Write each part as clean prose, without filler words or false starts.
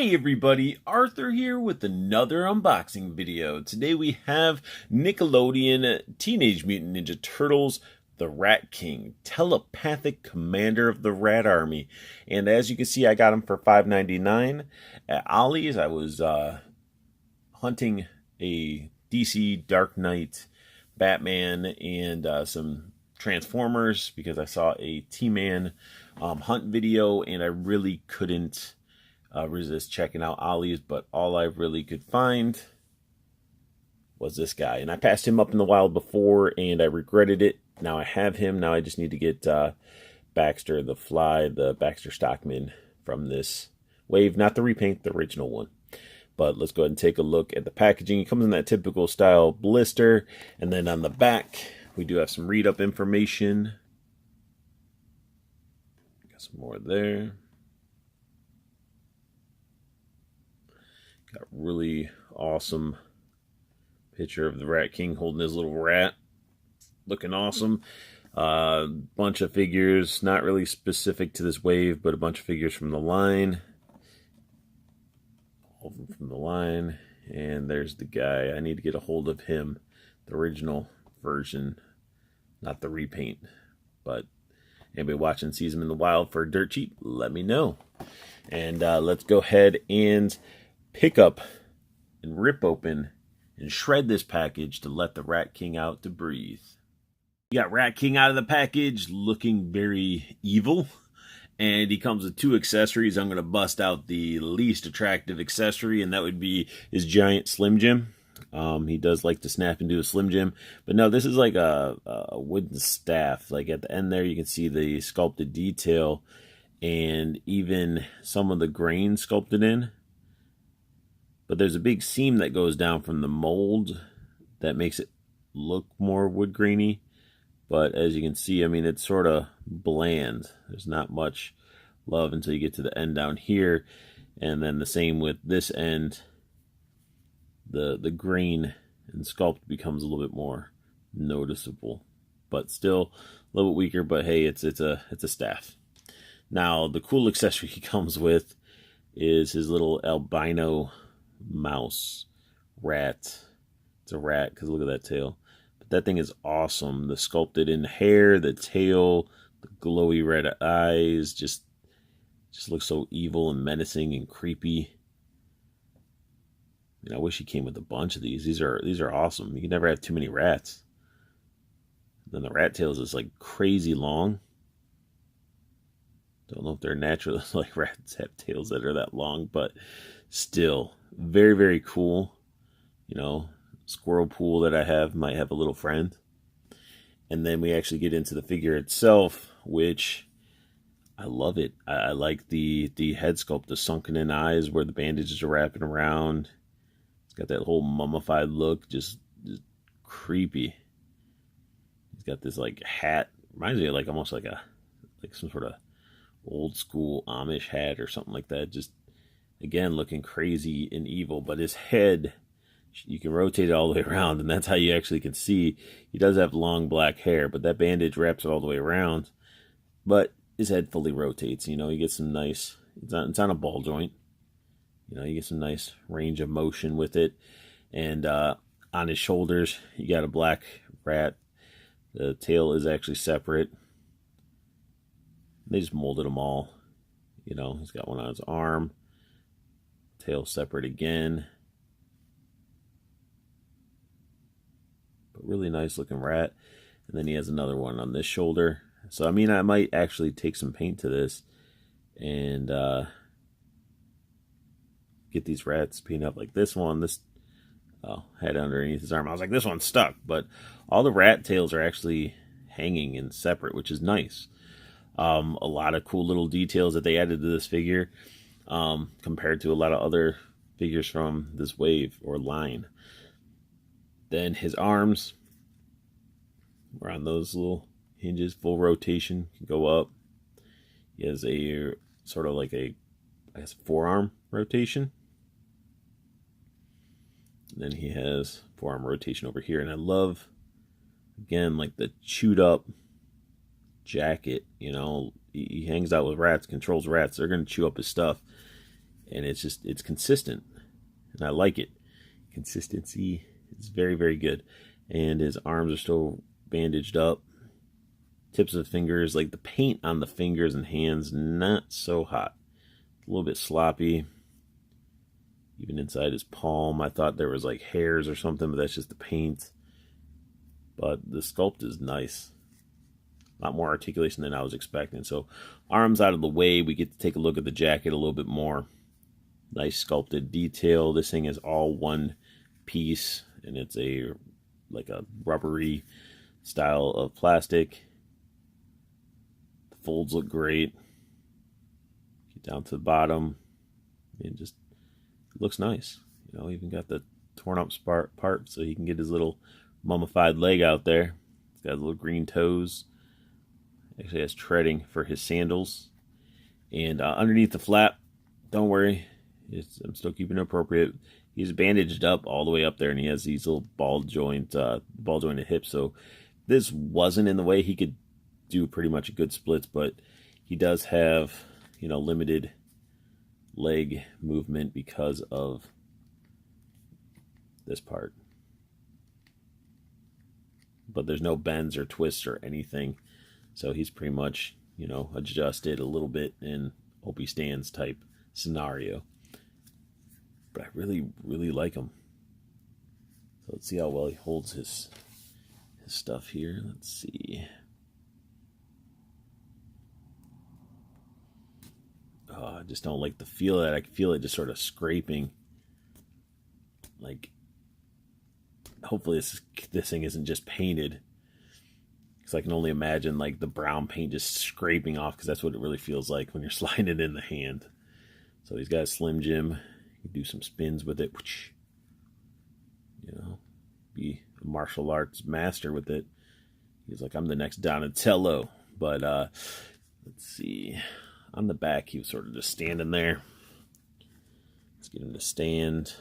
Hey everybody, Arthur here with another unboxing video. Today we have Nickelodeon Teenage Mutant Ninja Turtles, the Rat King, telepathic commander of the Rat Army. And as you can see, I got him for $5.99 at Ollie's. I was hunting a DC Dark Knight, Batman, and some Transformers because I saw a T-Man hunt video and I really couldn't resist checking out Ollie's, but all I really could find was this guy. And I passed him up in the wild before and I regretted it. Now I have him. Now I just need to get Baxter the Fly, the Baxter Stockman from this wave. Not the repaint, the original one. But let's go ahead and take a look at the packaging. It comes in that typical style blister. And then on the back, we do have some read-up information. Got some more there. Got really awesome picture of the Rat King holding his little rat. Looking awesome. Bunch of figures, not really specific to this wave, but a bunch of figures from the line. All of them from the line. And there's the guy. I need to get a hold of him. The original version, not the repaint. But anybody watching sees him in the wild for dirt cheap, let me know. And let's go ahead and pick up and rip open and shred this package to let the Rat King out to breathe. You got Rat King out of the package looking very evil. And he comes with two accessories. I'm going to bust out the least attractive accessory, and that would be his giant Slim Jim. He does like to snap into a Slim Jim. But no, this is like a wooden staff. Like at the end there, you can see the sculpted detail and even some of the grain sculpted in. But there's a big seam that goes down from the mold that makes it look more wood grainy. But as you can see, I mean, it's sort of bland. There's not much love until you get to the end down here. And then the same with this end. The grain and sculpt becomes a little bit more noticeable. But still a little bit weaker, but hey, it's a staff. Now, the cool accessory he comes with is his little Albino Mouse Rat. It's a rat because look at that tail. But that thing is awesome. The sculpted in hair, the tail, the glowy red eyes, just looks so evil and menacing and creepy. I mean, I wish he came with a bunch of these. These are awesome. You can never have too many rats. Then the rat tails is like crazy long. Don't know if they're natural, like rats have tails that are that long, but still very, very cool. You know, squirrel pool that I have might have a little friend. And then we actually get into the figure itself, which I love it. I like the head sculpt, the sunken in eyes where the bandages are wrapping around. It's got that whole mummified look, just creepy. He's got this like hat, reminds me of like almost like some sort of old school Amish hat or something like that. Just again looking crazy and evil, but his head, you can rotate it all the way around, and that's how you actually can see. He does have long black hair, but that bandage wraps it all the way around. But his head fully rotates. You know, you get some nice. It's on a ball joint. You know, you get some nice range of motion with it. And on his shoulders, you got a black rat. The tail is actually separate. They just molded them all. You know, he's got one on his arm. Tail separate again. But really nice looking rat. And then he has another one on this shoulder. So, I mean, I might actually take some paint to this and get these rats painted up like this one. This head underneath his arm. I was like, this one's stuck. But all the rat tails are actually hanging and separate, which is nice. A lot of cool little details that they added to this figure compared to a lot of other figures from this wave or line. Then his arms are on those little hinges, full rotation, can go up. He has a sort of like I guess, forearm rotation. And then he has forearm rotation over here. And I love, again, like the chewed up jacket. You know, he hangs out with rats, controls rats. They're going to chew up his stuff. and it's consistent, and I like it. Consistency is very, very good. And his arms are still bandaged up. Tips of the fingers, like the paint on the fingers and hands, not so hot. A little bit sloppy. Even inside his palm, I thought there was like hairs or something, but that's just the paint. But the sculpt is nice. A lot more articulation than I was expecting. So arms out of the way, we get to take a look at the jacket a little bit more. Nice sculpted detail. This thing is all one piece, and it's like a rubbery style of plastic. The folds look great. Get down to the bottom, and just looks nice. You know, even got the torn up part so he can get his little mummified leg out there. He's got little green toes. Actually has treading for his sandals. And underneath the flap, don't worry, I'm still keeping it appropriate. He's bandaged up all the way up there, and he has these little ball jointed hips. So this wasn't in the way. He could do pretty much a good splits, but he does have, you know, limited leg movement because of this part. But there's no bends or twists or anything. So he's pretty much, you know, adjusted a little bit in hope he stands type scenario. But I really, really like him. So let's see how well he holds his stuff here. Let's see. Oh, I just don't like the feel of that. I can feel it just sort of scraping. Like, hopefully this thing isn't just painted. Because I can only imagine like the brown paint just scraping off, because that's what it really feels like when you're sliding it in the hand. So he's got a Slim Jim. You can do some spins with it. You know, be a martial arts master with it. He's like, I'm the next Donatello. But let's see. On the back, he was sort of just standing there. Let's get him to stand.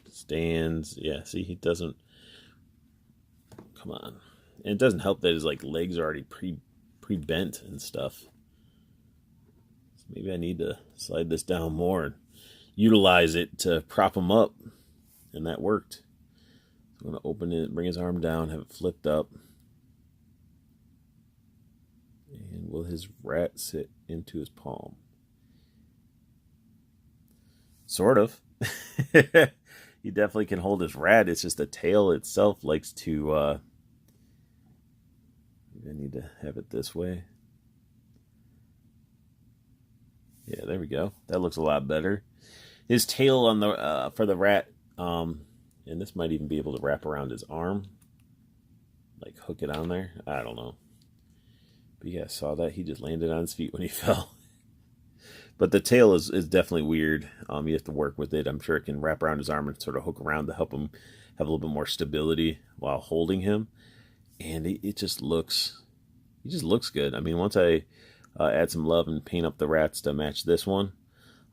Stands. Yeah, see, he doesn't. Come on. And it doesn't help that his like legs are already pre-bent and stuff. So maybe I need to slide this down more and utilize it to prop him up. And that worked. So I'm going to open it, bring his arm down, have it flipped up. And will his rat sit into his palm? Sort of. He definitely can hold his rat. It's just the tail itself likes to... I need to have it this way. Yeah, there we go. That looks a lot better. His tail on the for the rat, and this might even be able to wrap around his arm, like hook it on there. I don't know. But yeah, saw that. He just landed on his feet when he fell. But the tail is definitely weird. You have to work with it. I'm sure it can wrap around his arm and sort of hook around to help him have a little bit more stability while holding him. And it just looks, he just looks good. I mean, once I add some love and paint up the rats to match this one,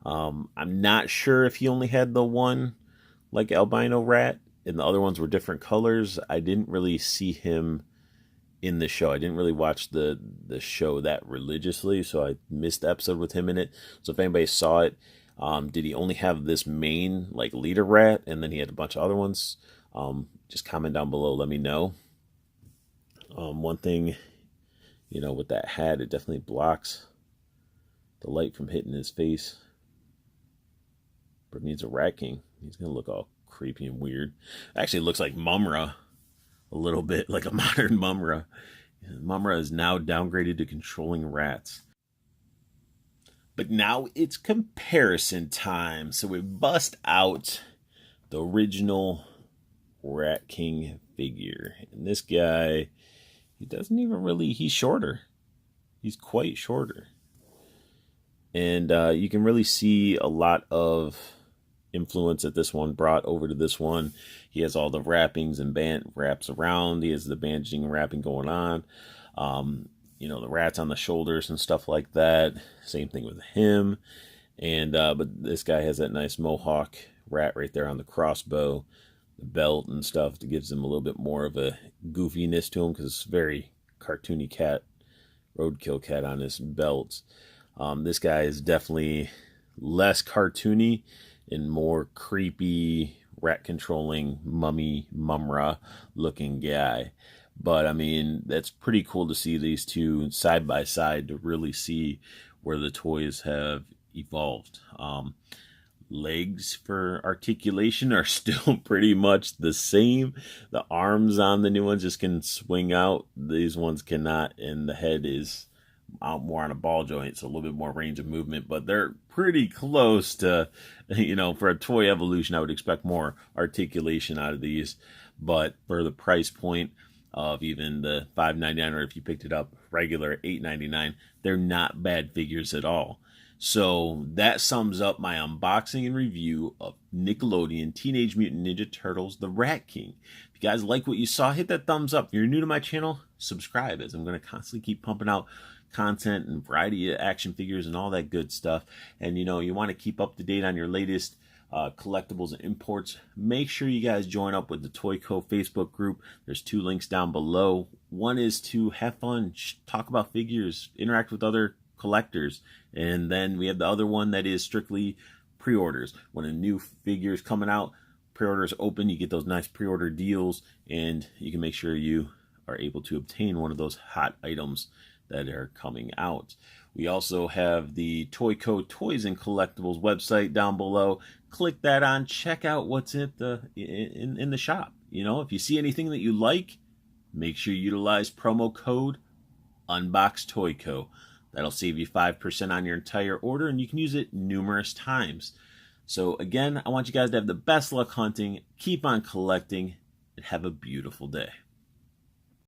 I'm not sure if he only had the one like albino rat and the other ones were different colors. I didn't really see him in the show. I didn't really watch the show that religiously, so I missed the episode with him in it. So if anybody saw it, did he only have this main like leader rat and then he had a bunch of other ones? Just comment down below, let me know. One thing, you know, with that hat, it definitely blocks the light from hitting his face. But needs a Rat King. He's gonna look all creepy and weird. Actually, it looks like Mumra a little bit, like a modern Mumra. Mumra is now downgraded to controlling rats. But now it's comparison time. So we bust out the original Rat King figure. And this guy, he doesn't even really, he's shorter. He's quite shorter. And you can really see a lot of influence that this one brought over to this one. He has all the wrappings and band wraps around. He has the bandaging and wrapping going on. You know, the rats on the shoulders and stuff like that. Same thing with him. And but this guy has that nice mohawk rat right there on the crossbow, the belt and stuff that gives him a little bit more of a goofiness to him because it's very cartoony cat, roadkill cat on his belt. This guy is definitely less cartoony and more creepy, rat controlling mummy mumra looking guy. But I mean, that's pretty cool to see these two side by side to really see where the toys have evolved. Legs for articulation are still pretty much the same. The arms on the new ones just can swing out. These ones cannot, and the head is out more on a ball joint, so a little bit more range of movement, but they're pretty close to, for a toy evolution, I would expect more articulation out of these. But for the price point of even the $5.99, or if you picked it up regular $8.99, they're not bad figures at all. So that sums up my unboxing and review of Nickelodeon Teenage Mutant Ninja Turtles, The Rat King. If you guys like what you saw, hit that thumbs up. If you're new to my channel, subscribe, as I'm going to constantly keep pumping out content and variety of action figures and all that good stuff. And you want to keep up to date on your latest collectibles and imports, make sure you guys join up with the Toyco Facebook group. There's 2 links down below. One is to have fun, talk about figures, interact with other collectors, and then we have the other one that is strictly pre-orders. When a new figure is coming out, pre-orders open, you get those nice pre-order deals, and you can make sure you are able to obtain one of those hot items that are coming out. We also have the Toyco Toys and Collectibles website down below. Click that on, check out what's in the shop. If you see anything that you like, make sure you utilize promo code UNBOXTOYCO. That'll save you 5% on your entire order, and you can use it numerous times. So again, I want you guys to have the best luck hunting, keep on collecting, and have a beautiful day.